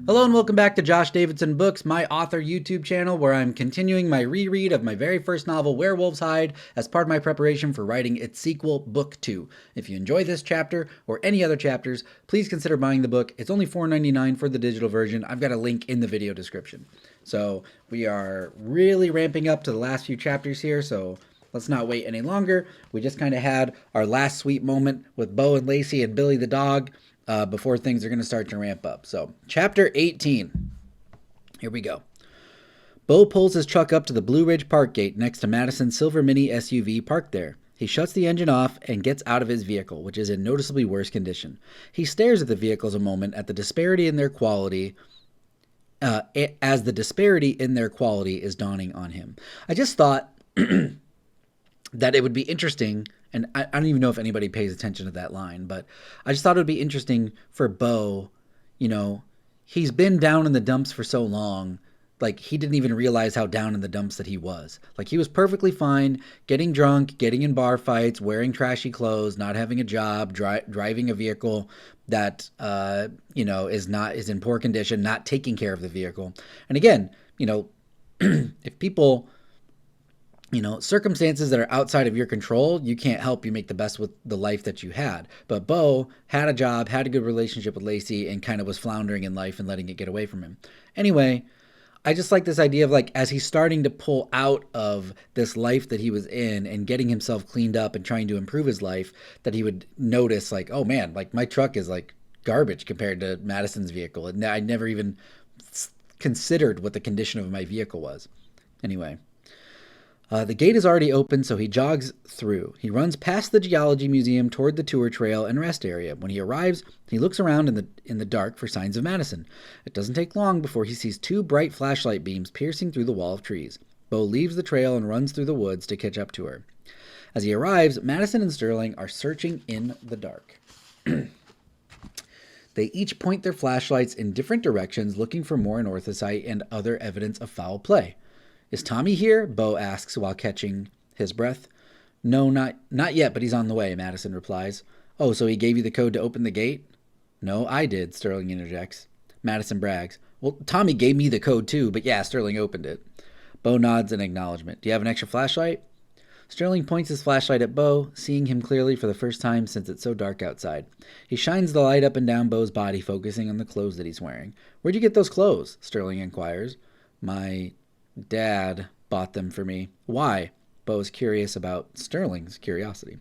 Hello and welcome back to Josh Davidson Books, my author YouTube channel where I'm continuing my reread of my very first novel, Werewolves Hide, as part of my preparation for writing its sequel, Book 2. If you enjoy this chapter or any other chapters, please consider buying the book. It's only $4.99 for the digital version. I've got a link in the video description. So we are really ramping up to the last few chapters here, so let's not wait any longer. We just kind of had our last sweet moment with Bo and Lacey and Billy the dog. Before things are going to start to ramp up. So, chapter 18. Here we go. Bo pulls his truck up to the Blue Ridge Park gate next to Madison's silver mini SUV parked there. He shuts the engine off and gets out of his vehicle, which is in noticeably worse condition. He stares at the vehicles a moment at the disparity in their quality, as the disparity in their quality is dawning on him. I just thought that it would be interesting, and I don't even know if anybody pays attention to that line, but I just thought it would be interesting for Bo. You know, he's been down in the dumps for so long, like he didn't even realize how down in the dumps that he was. Like he was perfectly fine, getting drunk, getting in bar fights, wearing trashy clothes, not having a job, driving a vehicle that is in poor condition, not taking care of the vehicle. And again, if people, circumstances that are outside of your control, you can't help you make the best with the life that you had. But Bo had a job, had a good relationship with Lacey, and kind of was floundering in life and letting it get away from him. Anyway, I just like this idea of like, as he's starting to pull out of this life that he was in and getting himself cleaned up and trying to improve his life, that he would notice like, oh man, like my truck is like garbage compared to Madison's vehicle. And I never even considered what the condition of my vehicle was. Anyway. The gate is already open, so he jogs through. He runs past the geology museum toward the tour trail and rest area. When he arrives, he looks around in the dark for signs of Madison. It doesn't take long before he sees two bright flashlight beams piercing through the wall of trees. Bo leaves the trail and runs through the woods to catch up to her. As he arrives, Madison and Sterling are searching in the dark. They each point their flashlights in different directions, looking for more anorthosite and other evidence of foul play. Is Tommy here? Bo asks while catching his breath. No, not yet, but he's on the way, Madison replies. Oh, so he gave you the code to open the gate? No, I did, Sterling interjects. Madison brags. Well, Tommy gave me the code too, but yeah, Sterling opened it. Bo nods in acknowledgement. Do you have an extra flashlight? Sterling points his flashlight at Bo, seeing him clearly for the first time since it's so dark outside. He shines the light up and down Bo's body, focusing on the clothes that he's wearing. Where'd you get those clothes? Sterling inquires. My Dad bought them for me. Why? Bo is curious about Sterling's curiosity.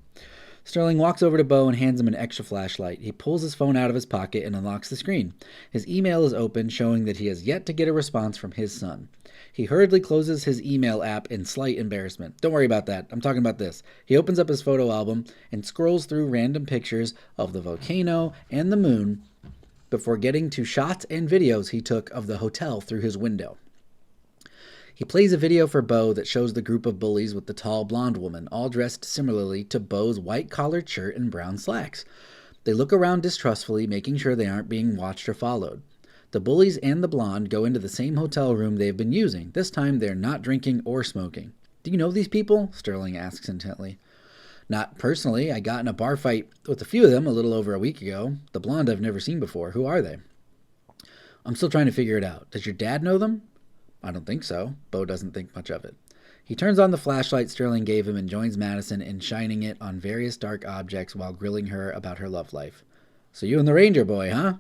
Sterling walks over to Bo and hands him an extra flashlight. He pulls his phone out of his pocket and unlocks the screen. His email is open, showing that he has yet to get a response from his son. He hurriedly closes his email app in slight embarrassment. Don't worry about that. I'm talking about this. He opens up his photo album and scrolls through random pictures of the volcano and the moon before getting to shots and videos he took of the hotel through his window. He plays a video for Bo that shows the group of bullies with the tall blonde woman, all dressed similarly to Bo's white-collared shirt and brown slacks. They look around distrustfully, making sure they aren't being watched or followed. The bullies and the blonde go into the same hotel room they've been using. This time they're not drinking or smoking. Do you know these people? Sterling asks intently. Not personally. I got in a bar fight with a few of them a little over a week ago. The blonde I've never seen before. Who are they? I'm still trying to figure it out. Does your dad know them? I don't think so. Bo doesn't think much of it. He turns on the flashlight Sterling gave him and joins Madison in shining it on various dark objects while grilling her about her love life. So you and the Ranger boy, huh?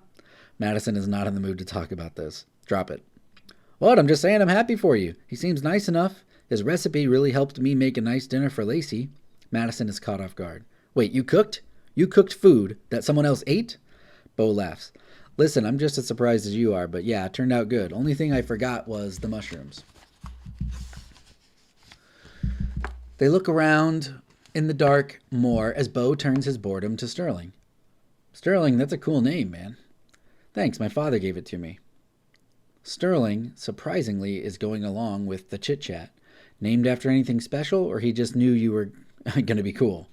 Madison is not in the mood to talk about this. Drop it. What? I'm just saying I'm happy for you. He seems nice enough. His recipe really helped me make a nice dinner for Lacey. Madison is caught off guard. Wait, you cooked? You cooked food that someone else ate? Bo laughs. Listen, I'm just as surprised as you are, but yeah, it turned out good. Only thing I forgot was the mushrooms. They look around in the dark more as Bo turns his boredom to Sterling. Sterling, that's a cool name, man. Thanks, my father gave it to me. Sterling, surprisingly, is going along with the chit-chat. Named after anything special, or he just knew you were going to be cool?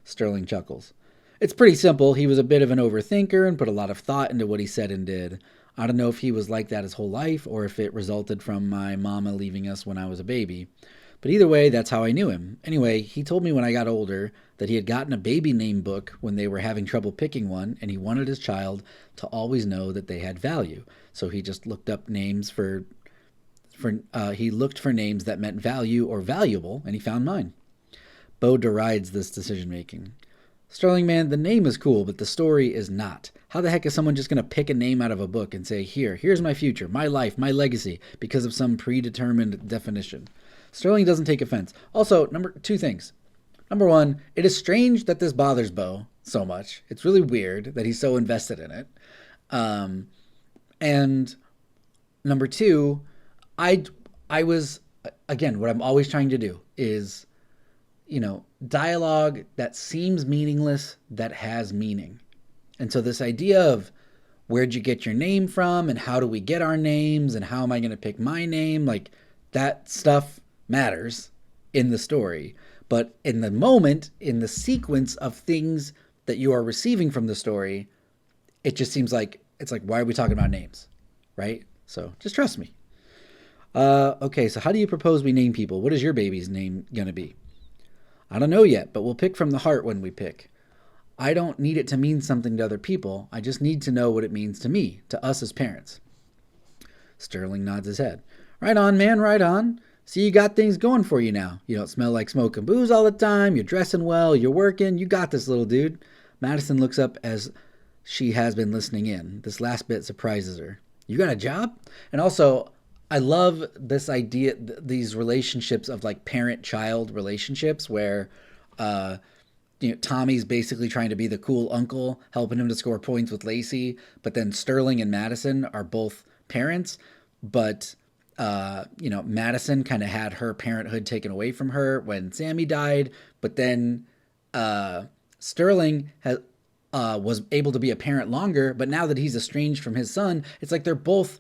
Sterling chuckles. It's pretty simple. He was a bit of an overthinker and put a lot of thought into what he said and did. I don't know if he was like that his whole life or if it resulted from my mama leaving us when I was a baby. But either way, that's how I knew him. Anyway, he told me when I got older that he had gotten a baby name book when they were having trouble picking one, and he wanted his child to always know that they had value. So he just looked up names he looked for names that meant value or valuable, and he found mine. Bo derides this decision making. Sterling, man, the name is cool, but the story is not. How the heck is someone just going to pick a name out of a book and say, here's my future, my life, my legacy, because of some predetermined definition? Sterling doesn't take offense. Also, two things. Number one, it is strange that this bothers Bo so much. It's really weird that he's so invested in it. And number two, I was, again, what I'm always trying to do is, dialogue that seems meaningless that has meaning. And so this idea of where'd you get your name from and how do we get our names and how am I going to pick my name, like that stuff matters in the story. But in the moment, in the sequence of things that you are receiving from the story, it just seems like, it's like, why are we talking about names, right? So just trust me. Okay, so how do you propose we name people? What is your baby's name going to be? I don't know yet, but we'll pick from the heart when we pick. I don't need it to mean something to other people. I just need to know what it means to me, to us as parents. Sterling nods his head. Right on, man, right on. See, you got things going for you now. You don't smell like smoke and booze all the time. You're dressing well. You're working. You got this, little dude. Madison looks up as she has been listening in. This last bit surprises her. You got a job? And also, I love this idea, these relationships of like parent-child relationships where, Tommy's basically trying to be the cool uncle, helping him to score points with Lacey, but then Sterling and Madison are both parents, but, Madison kind of had her parenthood taken away from her when Sammy died, but then Sterling was able to be a parent longer, but now that he's estranged from his son, it's like they're both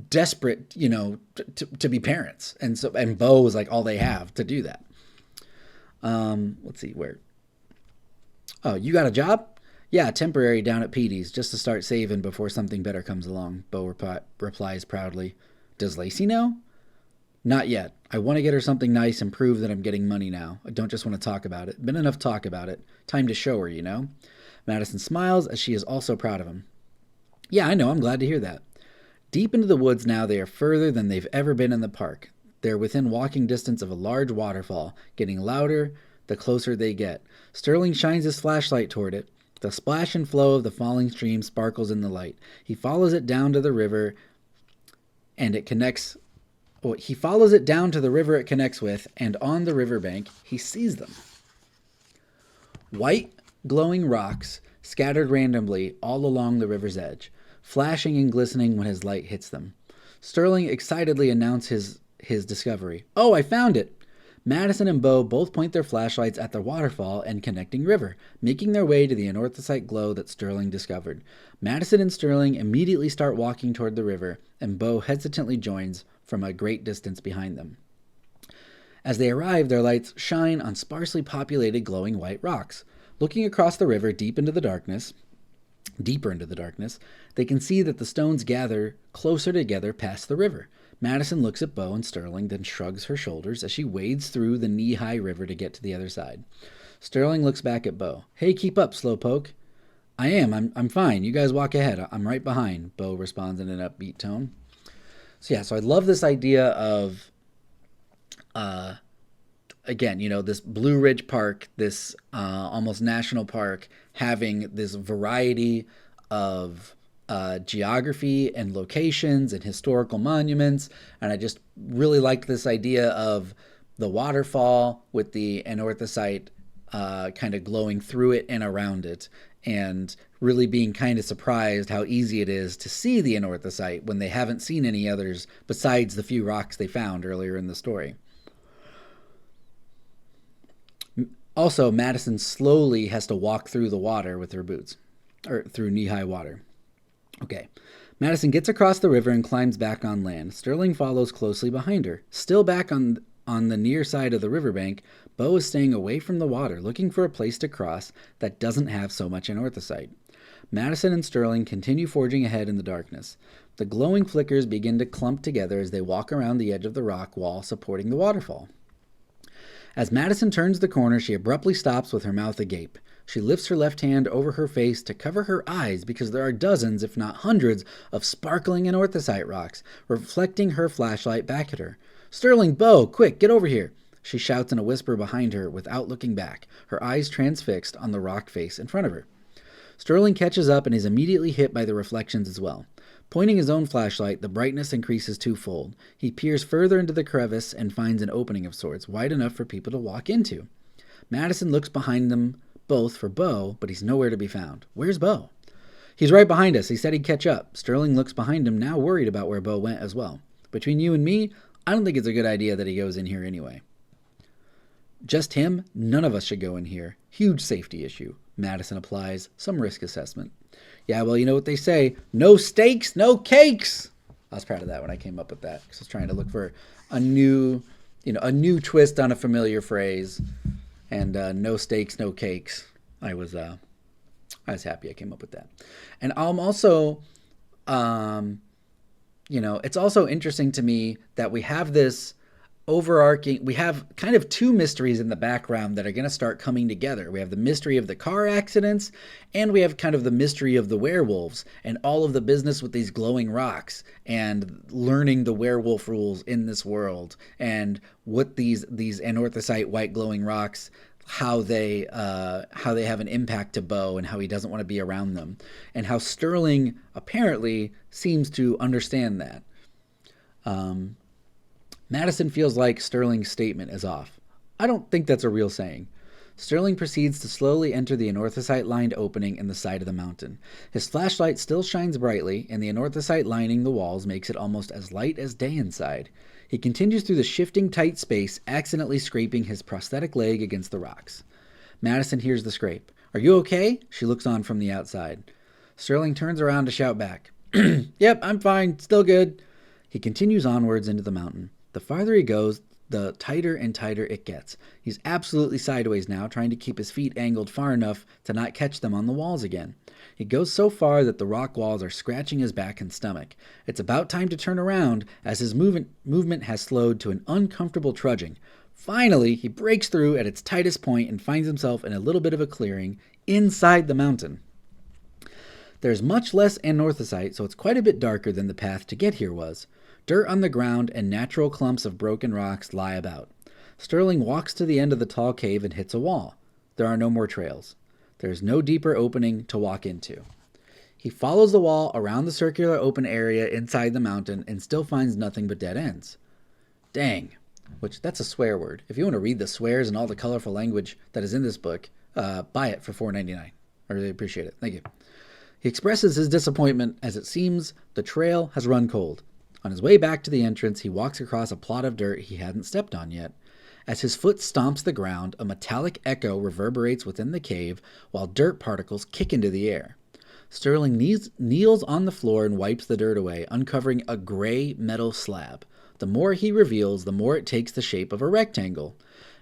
desperate, to be parents. And Bo is like all they have to do that. Let's see where. Oh, you got a job? Yeah, temporary down at Petey's, just to start saving before something better comes along, Bo replies proudly. Does Lacey know? Not yet. I want to get her something nice and prove that I'm getting money now. I don't just want to talk about it. Been enough talk about it. Time to show her, Madison smiles as she is also proud of him. Yeah, I know. I'm glad to hear that. Deep into the woods now, they are further than they've ever been in the park. They're within walking distance of a large waterfall, getting louder the closer they get. Sterling shines his flashlight toward it. The splash and flow of the falling stream sparkles in the light. He follows it down to the river, and it connects. He follows it down to the river it connects with, and on the riverbank, he sees them. White, glowing rocks scattered randomly all along the river's edge, flashing and glistening when his light hits them. Sterling excitedly announces his discovery. Oh, I found it! Madison and Bo both point their flashlights at the waterfall and connecting river, making their way to the anorthosite glow that Sterling discovered. Madison and Sterling immediately start walking toward the river, and Bo hesitantly joins from a great distance behind them. As they arrive, their lights shine on sparsely populated glowing white rocks. Looking across the river deeper into the darkness, they can see that the stones gather closer together past the river. Madison looks at Bo and Sterling, then shrugs her shoulders as she wades through the knee-high river to get to the other side. Sterling looks back at Bo. Hey, keep up, slowpoke. I am. I'm fine. You guys walk ahead. I'm right behind, Bo responds in an upbeat tone. So I love this idea of, again, this Blue Ridge Park, this almost national park, having this variety of geography and locations and historical monuments. And I just really like this idea of the waterfall with the anorthosite kind of glowing through it and around it, and really being kind of surprised how easy it is to see the anorthosite when they haven't seen any others besides the few rocks they found earlier in the story. Also, Madison slowly has to walk through the water with her boots, or through knee-high water. Okay. Madison gets across the river and climbs back on land. Sterling follows closely behind her. Still back on the near side of the riverbank, Bo is staying away from the water, looking for a place to cross that doesn't have so much anorthosite. Madison and Sterling continue forging ahead in the darkness. The glowing flickers begin to clump together as they walk around the edge of the rock wall supporting the waterfall. As Madison turns the corner, she abruptly stops with her mouth agape. She lifts her left hand over her face to cover her eyes because there are dozens, if not hundreds, of sparkling anorthosite rocks, reflecting her flashlight back at her. "Sterling, Bo, quick, get over here!" She shouts in a whisper behind her without looking back, her eyes transfixed on the rock face in front of her. Sterling catches up and is immediately hit by the reflections as well. Pointing his own flashlight, the brightness increases twofold. He peers further into the crevice and finds an opening of sorts, wide enough for people to walk into. Madison looks behind them both for Bo, but he's nowhere to be found. Where's Bo? "He's right behind us. He said he'd catch up." Sterling looks behind him, now worried about where Bo went as well. "Between you and me, I don't think it's a good idea that he goes in here anyway." "Just him? None of us should go in here. Huge safety issue." Madison applies some risk assessment. "Yeah, well, you know what they say. No stakes, no cakes." I was proud of that when I came up with that, because I was trying to look for a new twist on a familiar phrase. And no stakes, no cakes. I was happy I came up with that. And I'm also, it's also interesting to me that we have this we have kind of two mysteries in the background that are going to start coming together. We have the mystery of the car accidents, and we have kind of the mystery of the werewolves and all of the business with these glowing rocks and learning the werewolf rules in this world, and what these anorthosite white glowing rocks, how they have an impact to Bo and how he doesn't want to be around them, and how Sterling apparently seems to understand that. Madison feels like Sterling's statement is off. I don't think that's a real saying. Sterling proceeds to slowly enter the anorthosite-lined opening in the side of the mountain. His flashlight still shines brightly, and the anorthosite lining the walls makes it almost as light as day inside. He continues through the shifting tight space, accidentally scraping his prosthetic leg against the rocks. Madison hears the scrape. "Are you okay?" She looks on from the outside. Sterling turns around to shout back. "Yep, I'm fine. Still good." He continues onwards into the mountain. The farther he goes, the tighter and tighter it gets. He's absolutely sideways now, trying to keep his feet angled far enough to not catch them on the walls again. He goes so far that the rock walls are scratching his back and stomach. It's about time to turn around, as his movement has slowed to an uncomfortable trudging. Finally, he breaks through at its tightest point and finds himself in a little bit of a clearing inside the mountain. There's much less anorthosite, so it's quite a bit darker than the path to get here was. Dirt on the ground and natural clumps of broken rocks lie about. Sterling walks to the end of the tall cave and hits a wall. There are no more trails. There is no deeper opening to walk into. He follows the wall around the circular open area inside the mountain and still finds nothing but dead ends. Dang. Which, that's a swear word. If you want to read the swears and all the colorful language that is in this book, buy it for $4.99. I really appreciate it. Thank you. He expresses his disappointment as it seems the trail has run cold. On his way back to the entrance, he walks across a plot of dirt he hadn't stepped on yet. As his foot stomps the ground, a metallic echo reverberates within the cave while dirt particles kick into the air. Sterling kneels on the floor and wipes the dirt away, uncovering a gray metal slab. The more he reveals, the more it takes the shape of a rectangle.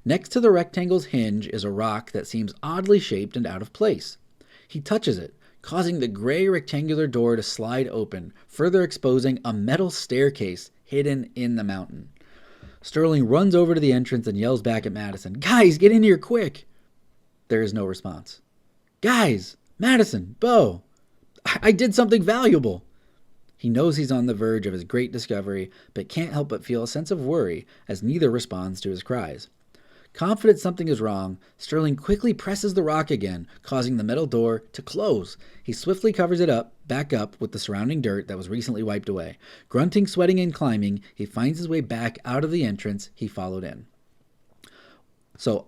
Next to the rectangle's hinge is a rock that seems oddly shaped and out of place. He touches it, causing the gray rectangular door to slide open, further exposing a metal staircase hidden in the mountain. Sterling runs over to the entrance and yells back at Madison, "Guys, get in here quick!" There is no response. "Guys! Madison! Bo! I did something valuable!" He knows he's on the verge of his great discovery, but can't help but feel a sense of worry as neither responds to his cries. Confident something is wrong, Sterling quickly presses the rock again, causing the metal door to close. He swiftly covers it back up with the surrounding dirt that was recently wiped away. Grunting, sweating, and climbing, he finds his way back out of the entrance he followed in. So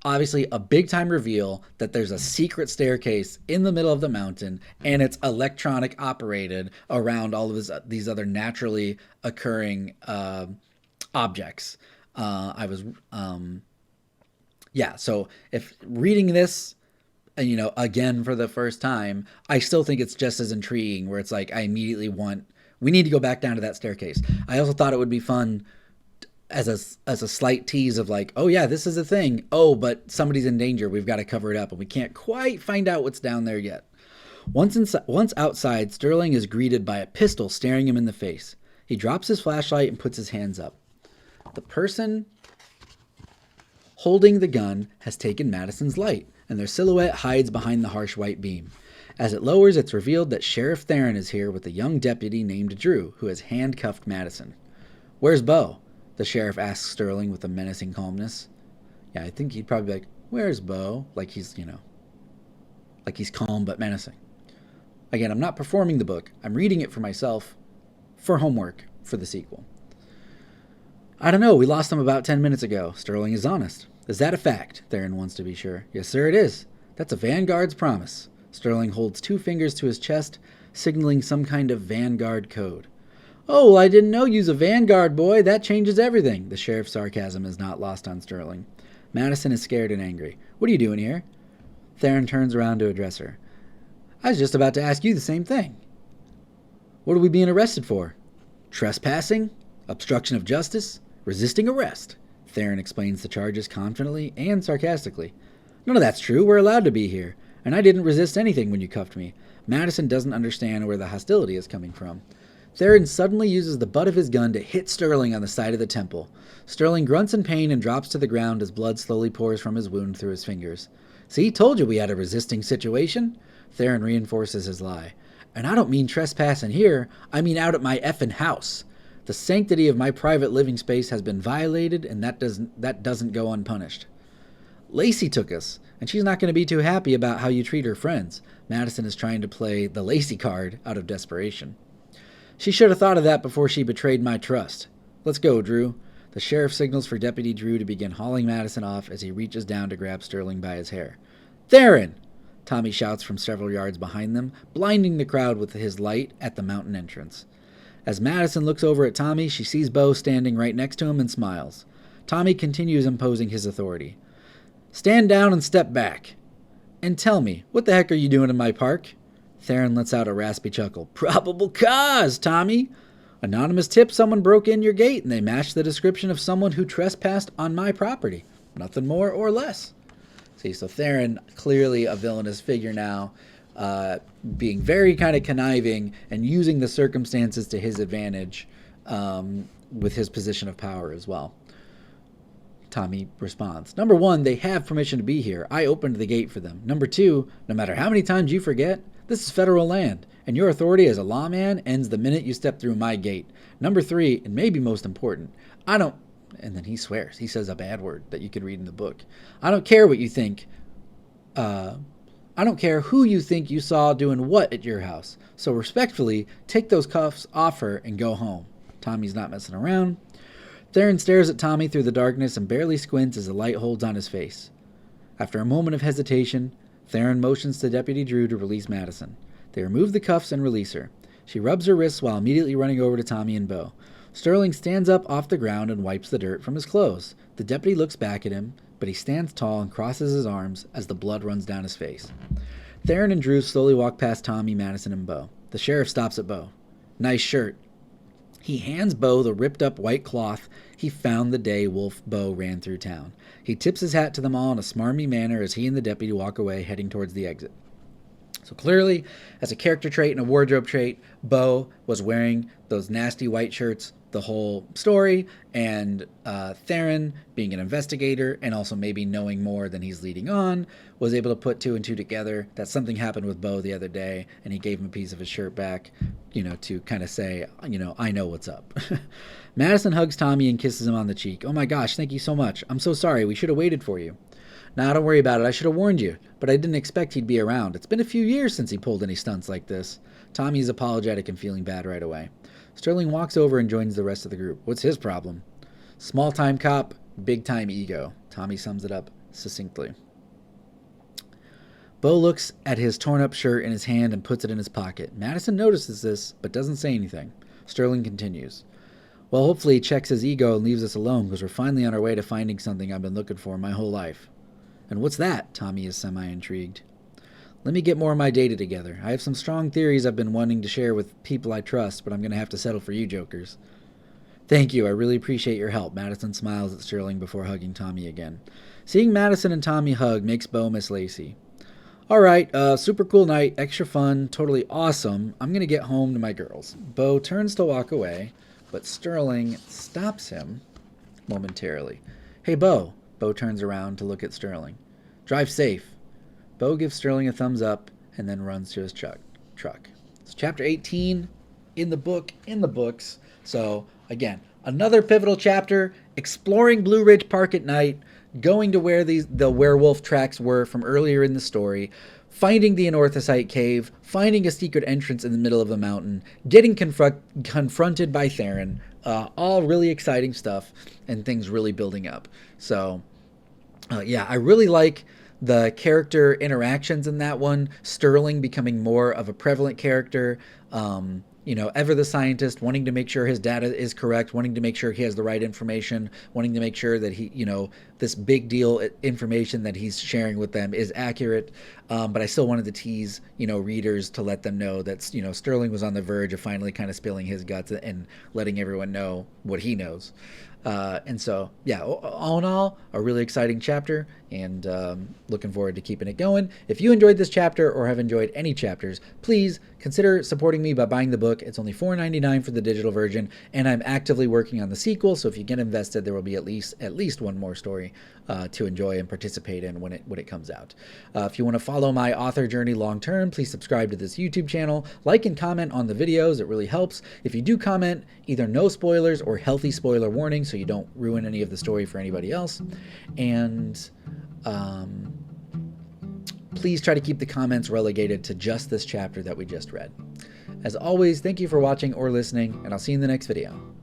obviously a big time reveal that there's a secret staircase in the middle of the mountain, and it's electronic operated around all of these other naturally occurring objects. So if reading this, again for the first time, I still think it's just as intriguing, where it's like, I immediately we need to go back down to that staircase. I also thought it would be fun as a slight tease of like, oh yeah, this is a thing. Oh, but somebody's in danger. We've got to cover it up, and we can't quite find out what's down there yet. Once outside, Sterling is greeted by a pistol staring him in the face. He drops his flashlight and puts his hands up. The person holding the gun, has taken Madison's light, and their silhouette hides behind the harsh white beam. As it lowers, it's revealed that Sheriff Theron is here with a young deputy named Drew, who has handcuffed Madison. "Where's Bo?" the sheriff asks Sterling with a menacing calmness. Yeah, I think he'd probably be like, "Where's Bo?" Like he's calm but menacing. Again, I'm not performing the book. I'm reading it for myself for homework for the sequel. "I don't know. We lost him about 10 minutes ago." Sterling is honest. "Is that a fact?" Theron wants to be sure. "Yes, sir, it is. That's a Vanguard's promise." Sterling holds 2 fingers to his chest, signaling some kind of Vanguard code. "Oh, well, I didn't know you's a Vanguard boy. That changes everything." The sheriff's sarcasm is not lost on Sterling. Madison is scared and angry. "What are you doing here?" Theron turns around to address her. "I was just about to ask you the same thing." "What are we being arrested for?" "Trespassing, obstruction of justice, resisting arrest." Theron explains the charges confidently and sarcastically. "None of that's true. We're allowed to be here. And I didn't resist anything when you cuffed me." Madison doesn't understand where the hostility is coming from. Theron suddenly uses the butt of his gun to hit Sterling on the side of the temple. Sterling grunts in pain and drops to the ground as blood slowly pours from his wound through his fingers. "See, told you we had a resisting situation." Theron reinforces his lie. "And I don't mean trespassing here. I mean out at my effing house. The sanctity of my private living space has been violated, and that doesn't go unpunished. Lacey took us, and she's not going to be too happy about how you treat her friends." Madison is trying to play the Lacey card out of desperation. "She should have thought of that before she betrayed my trust. Let's go, Drew." The sheriff signals for Deputy Drew to begin hauling Madison off as he reaches down to grab Sterling by his hair. "Theron!" Tommy shouts from several yards behind them, blinding the crowd with his light at the mountain entrance. As Madison looks over at Tommy, she sees Bo standing right next to him and smiles. Tommy continues imposing his authority. "Stand down and step back. And tell me, what the heck are you doing in my park?" Theron lets out a raspy chuckle. "Probable cause, Tommy. Anonymous tip someone broke in your gate, and they matched the description of someone who trespassed on my property. Nothing more or less." See, so Theron, clearly a villainous figure now, being very kind of conniving and using the circumstances to his advantage with his position of power as well. Tommy responds, "Number 1, they have permission to be here. I opened the gate for them. Number 2, no matter how many times you forget, this is federal land, and your authority as a lawman ends the minute you step through my gate. Number 3, and maybe most important, I don't..." And then he swears. He says a bad word that you could read in the book. "I don't care what you think. I don't care who you think you saw doing what at your house. So respectfully, take those cuffs off her and go home." Tommy's not messing around. Theron stares at Tommy through the darkness and barely squints as the light holds on his face. After a moment of hesitation, Theron motions to Deputy Drew to release Madison. They remove the cuffs and release her. She rubs her wrists while immediately running over to Tommy and Bo. Sterling stands up off the ground and wipes the dirt from his clothes. The deputy looks back at him, but he stands tall and crosses his arms as the blood runs down his face. Theron and Drew slowly walk past Tommy, Madison, and Bo. The sheriff stops at Bo. "Nice shirt." He hands Bo the ripped-up white cloth he found the day Wolf Bo ran through town. He tips his hat to them all in a smarmy manner as he and the deputy walk away, heading towards the exit. So clearly, as a character trait and a wardrobe trait, Bo was wearing those nasty white shirts the whole story, and Theron, being an investigator and also maybe knowing more than he's leading on, was able to put 2 and 2 together that something happened with Bo the other day, and he gave him a piece of his shirt back, to kind of say, I know what's up. Madison hugs Tommy and kisses him on the cheek. "Oh my gosh, thank you so much. I'm so sorry. We should have waited for you." "Nah, don't worry about it. I should have warned you, but I didn't expect he'd be around. It's been a few years since he pulled any stunts like this." Tommy is apologetic and feeling bad right away. Sterling walks over and joins the rest of the group. What's his problem? "Small-time cop, big-time ego." Tommy sums it up succinctly. Bo looks at his torn-up shirt in his hand and puts it in his pocket. Madison notices this, but doesn't say anything. Sterling continues. "Well, hopefully he checks his ego and leaves us alone, because we're finally on our way to finding something I've been looking for my whole life." "And what's that?" Tommy is semi-intrigued. "Let me get more of my data together. I have some strong theories I've been wanting to share with people I trust, but I'm going to have to settle for you jokers." "Thank you. I really appreciate your help." Madison smiles at Sterling before hugging Tommy again. Seeing Madison and Tommy hug makes Bo miss Lacey. "All right, super cool night, extra fun, totally awesome. I'm going to get home to my girls." Bo turns to walk away, but Sterling stops him momentarily. "Hey, Bo, Bo turns around to look at Sterling. Drive safe. Bo gives Sterling a thumbs up and then runs to his truck. It's chapter 18 in the books. So, again, another pivotal chapter, exploring Blue Ridge Park at night, going to where the werewolf tracks were from earlier in the story, finding the anorthosite cave, finding a secret entrance in the middle of the mountain, getting confronted by Theron. All really exciting stuff and things really building up. So, I really like the character interactions in that one. Sterling becoming more of a prevalent character. Ever the scientist, wanting to make sure his data is correct, wanting to make sure he has the right information, wanting to make sure that he, this big deal information that he's sharing with them is accurate. But I still wanted to tease, readers to let them know that, Sterling was on the verge of finally kind of spilling his guts and letting everyone know what he knows. And so, all in all, a really exciting chapter, and looking forward to keeping it going. If you enjoyed this chapter or have enjoyed any chapters, please consider supporting me by buying the book. It's only $4.99 for the digital version, and I'm actively working on the sequel, so if you get invested, there will be at least one more story to enjoy and participate in when it comes out. If you want to follow my author journey long term, please subscribe to this YouTube channel, like and comment on the videos. It really helps. If you do comment, either no spoilers or healthy spoiler warning so you don't ruin any of the story for anybody else. And please try to keep the comments relegated to just this chapter that we just read. As always, thank you for watching or listening, and I'll see you in the next video.